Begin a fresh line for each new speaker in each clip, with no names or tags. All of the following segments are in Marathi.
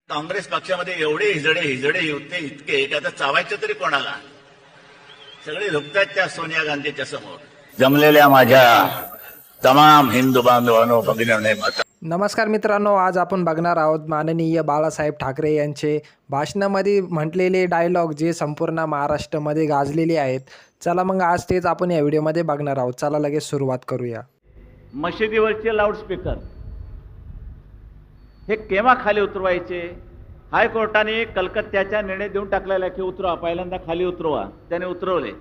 काँग्रेस पक्षामध्ये एवढे हिजडे होते इतके की आता चावायचे तरी कोणाला. सगळे झुकतात त्या सोनिया गांधीच्या समोर. जमलेल्या माझ्या तमाम हिंदू बांधवांनो, भगिनींनो, माता.
नमस्कार मित्रांनो, आज आपण बघणार आहोत माननीय बाळासाहेब ठाकरे यांचे भाषणामध्ये म्हटलेले डायलॉग जे संपूर्ण महाराष्ट्रामध्ये गाजलेले आहेत. चला मग आज तेच आपण या व्हिडिओमध्ये बघणार आहोत. चला लगेच सुरुवात करूया.
मशिदीवरचे लाऊडस्पीकर हे केव्हा खाली उतरवायचे? हायकोर्टाने कलकत्त्याचा निर्णय देऊन टाकलेला की उतरवा, पहिल्यांदा खाली उतरवा. त्याने उतरवले.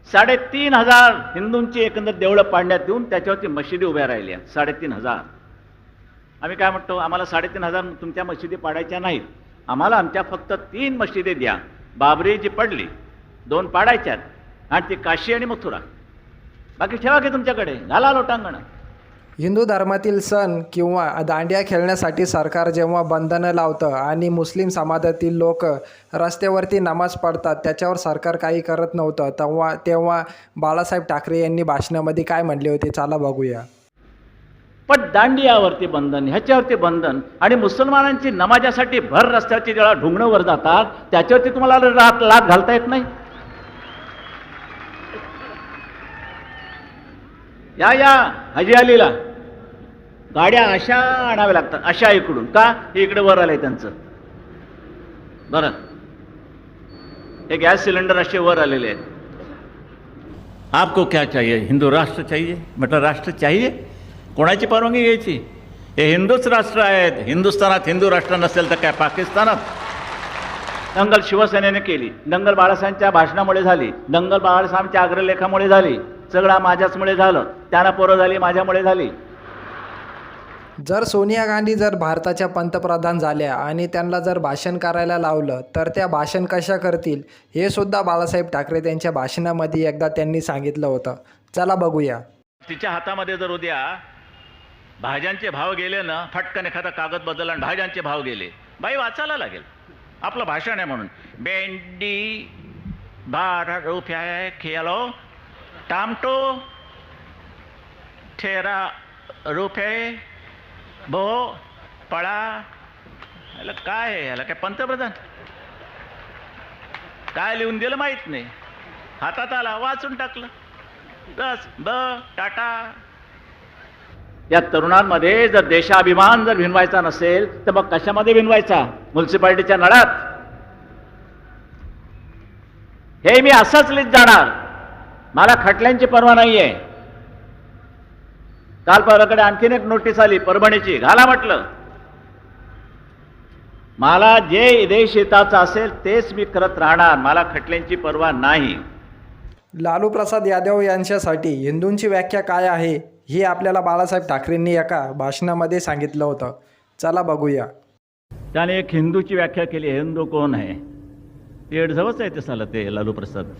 3,500 हिंदूंची एकंदर देवळं पाडण्यात येऊन त्याच्यावरती मशिदी उभ्या राहिल्या. 3,500. आम्ही काय म्हणतो, आम्हाला 3,500 तुमच्या मशिदी पाडायच्या नाहीत, आम्हाला आमच्या फक्त 3 मशिदी द्या. बाबरी जी पडली 2 पाडायच्यात आणि ती काशी आणि मथुरा, बाकी ठेवा की तुमच्याकडे, घाला लोटांगण.
हिंदू धर्मातील सण किंवा दांडिया खेळण्यासाठी सरकार जेव्हा बंधनं लावतं आणि मुस्लिम समाजातील लोक रस्त्यावरती नमाज पडतात त्याच्यावर सरकार काही करत नव्हतं, तेव्हा बाळासाहेब ठाकरे यांनी भाषणामध्ये काय म्हणले होते चला बघूया.
पण दांडियावरती बंधन, ह्याच्यावरती बंधन, आणि मुसलमानांची नमाजासाठी भर रस्त्यावरची जेव्हा ढुंगणं वर जातात त्याच्यावरती तुम्हाला लाथ घालता येत नाही. या हजी अलीला गाड्या अशा आणाव्या लागतात, अशा इकडून का, हे इकडे वर आलंय त्यांचं. बरं, हे गॅस सिलेंडर असे वर आलेले आहेत. आपको क्या चाहिए? हिंदू राष्ट्र चाहिए, म्हटलं राष्ट्र चाहिए, कोणाची परवानगी घ्यायची? हे हिंदूच राष्ट्र आहेत. हिंदुस्थानात हिंदू राष्ट्र नसेल तर काय पाकिस्तानात? दंगल शिवसेनेने केली, दंगल बाळासाहेबांच्या भाषणामुळे झाली, दंगल बाळासाहेबांच्या अग्रलेखामुळे झाली, सगळा माझ्याचमुळे झालं, त्यांना पोरं झाली, माझ्यामुळे झाली.
जर सोनिया गांधी जर भारताच्या पंतप्रधान झाल्या आणि त्यांना जर भाषण करायला लावलं तर त्या भाषण कशा करतील हे सुद्धा बाळासाहेब ठाकरे त्यांच्या भाषणामध्ये एकदा त्यांनी सांगितलं होतं. चला बघूया.
तिच्या हातामध्ये जर उद्या भाज्यांचे भाव गेले ना, फटकन एखादा कागद बदलला आणि भाज्यांचे भाव गेले, बाई वाचायला लागेल. आपलं भाषण आहे म्हणून. भेंडी 12 रुपये किलो, टमाटो 13 रुपये, पळा. याला काय आहे? याला काय पंतप्रधान काय लिहून दिलं माहीत नाही, हातात आला वाचून टाकलं, बस टाटा. या तरुणांमध्ये जर देशाभिमान जर भिनवायचा नसेल तर मग कशामध्ये भिनवायचा? म्युन्सिपाल्टीच्या नळात. हे मी असंच लिहित जाणार, मला खटल्यांची पर्वा नाहीये. काल परवाकडे आणखीन एक नोटीस आली परभणीची, घाला म्हटलं. मला जे देश हिताचं असेल तेच मी करत राहणार, मला खटल्यांची पर्वा नाही.
लालू प्रसाद यादव यांच्यासाठी हिंदूंची व्याख्या काय आहे हे आपल्याला बाळासाहेब ठाकरेंनी एका भाषणामध्ये सांगितलं होतं. चला बघूया.
त्याने एक हिंदूची व्याख्या केली. हिंदू कोण आहे? एडझवच आहे ते साला ते लालू प्रसाद.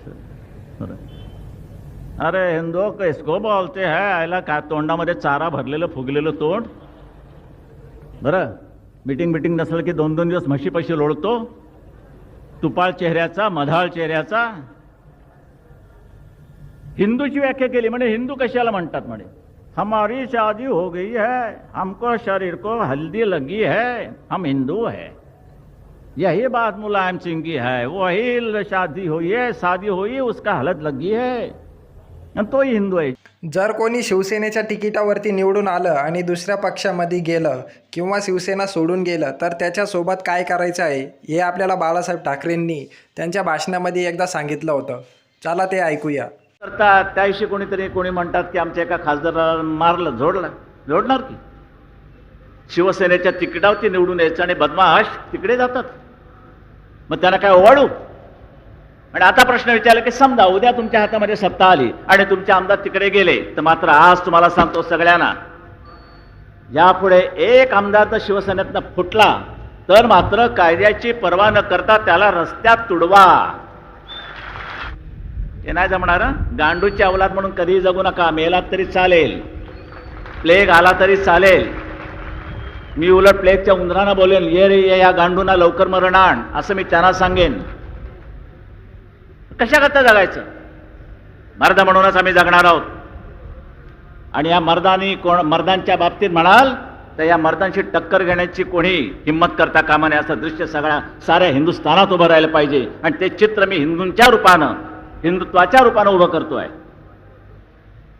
अरे हिंदू किसको बोलते है? आयला का तोंडामध्ये चारा भरलेलं फुगलेलं तोंड. बरं, मीटिंग नसलं की 2-2 दिवस म्हशीपाशी लोळतो, तुपाळ चेहऱ्याचा, मधाळ चेहऱ्याचा. हिंदूची व्याख्या केली. म्हणे हिंदू कशाला म्हणतात? म्हणे हमारी शादी हो गई है, हमको शरीर को हल्दी लगी है, हम हिंदू है. यही बात मुलायम सिंह की है. वही शादी हुई है, शादी हुई, उसका हलद लगी है, तोही हिंदू आहे.
जर कोणी शिवसेनेच्या तिकिटावरती निवडून आलं आणि दुसऱ्या पक्षामध्ये गेलं किंवा शिवसेना सोडून गेलं तर त्याच्यासोबत काय करायचं आहे हे आपल्याला बाळासाहेब ठाकरेंनी त्यांच्या भाषणामध्ये एकदा सांगितलं होतं. चला ते ऐकूया.
करतात त्याविषयी कोणी म्हणतात की आमच्या एका खासदाराला मारलं, जोडणार की शिवसेनेच्या तिकिटावरती निवडून यायचं आणि बदमाश तिकडे जातात, मग त्यांना काय ओवाळू? आणि आता प्रश्न विचारला की समजा उद्या तुमच्या हातामध्ये सत्ता आली आणि तुमचे आमदार तिकडे गेले, तर मात्र आज तुम्हाला सांगतो सगळ्यांना, यापुढे एक आमदार तर शिवसेनेतनं फुटला तर मात्र कायद्याची पर्वा न करता त्याला रस्त्यात तुडवा. हे नाही जमणार. गांडूची अवलाद म्हणून कधीही जगू नका. मेलात तरी चालेल, प्लेग आला तरी चालेल. मी उलट प्लेगच्या उंदरांना बोलेन, ये रे ये, या गांडूंना लवकर मरण आण, असं मी त्यांना सांगेन. कशा करता जगायचं? मर्द म्हणूनच आम्ही जगणार आहोत. आणि या मर्दांच्या बाबतीत म्हणाल तर या मर्दांशी टक्कर घेण्याची कोणी हिंमत करता कामा नये असं दृश्य साऱ्या हिंदुस्थानात उभं राहिलं पाहिजे. आणि ते चित्र मी हिंदूंच्या रूपानं, हिंदुत्वाच्या रूपानं उभं करतोय.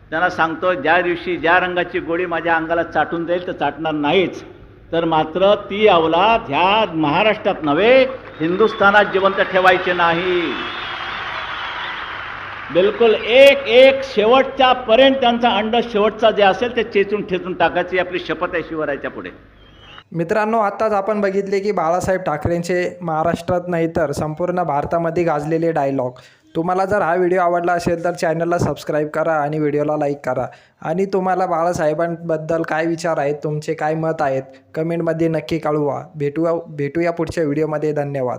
त्यांना सांगतो, ज्या दिवशी ज्या रंगाची गोळी माझ्या अंगाला चाटून जाईल तर चाटणार नाहीच, तर मात्र ती अवलाद ह्या महाराष्ट्रात नव्हे हिंदुस्थानात जिवंत ठेवायचे नाही. बिलकुल एक एक शेवटच्या पर्यंत त्यांचा अंड शेवटचा जे असेल ते चेचून ठेचून टाकायची आपली शपथ आहे शिवरायाच्या पुढे.
मित्रांनो, आत्ताच आपण बघितले की बाळासाहेब ठाकरेंचे महाराष्ट्रात नाही तर संपूर्ण भारतामध्ये गाजलेले डायलॉग. तुम्हाला जर हा व्हिडिओ आवडला असेल तर चॅनलला सबस्क्राईब करा आणि व्हिडिओला लाईक करा. आणि तुम्हाला बाळासाहेबांबद्दल काय विचार आहेत, तुमचे काय मत आहेत, कमेंटमध्ये नक्की कळवा. भेटूया पुढच्या व्हिडिओमध्ये. धन्यवाद.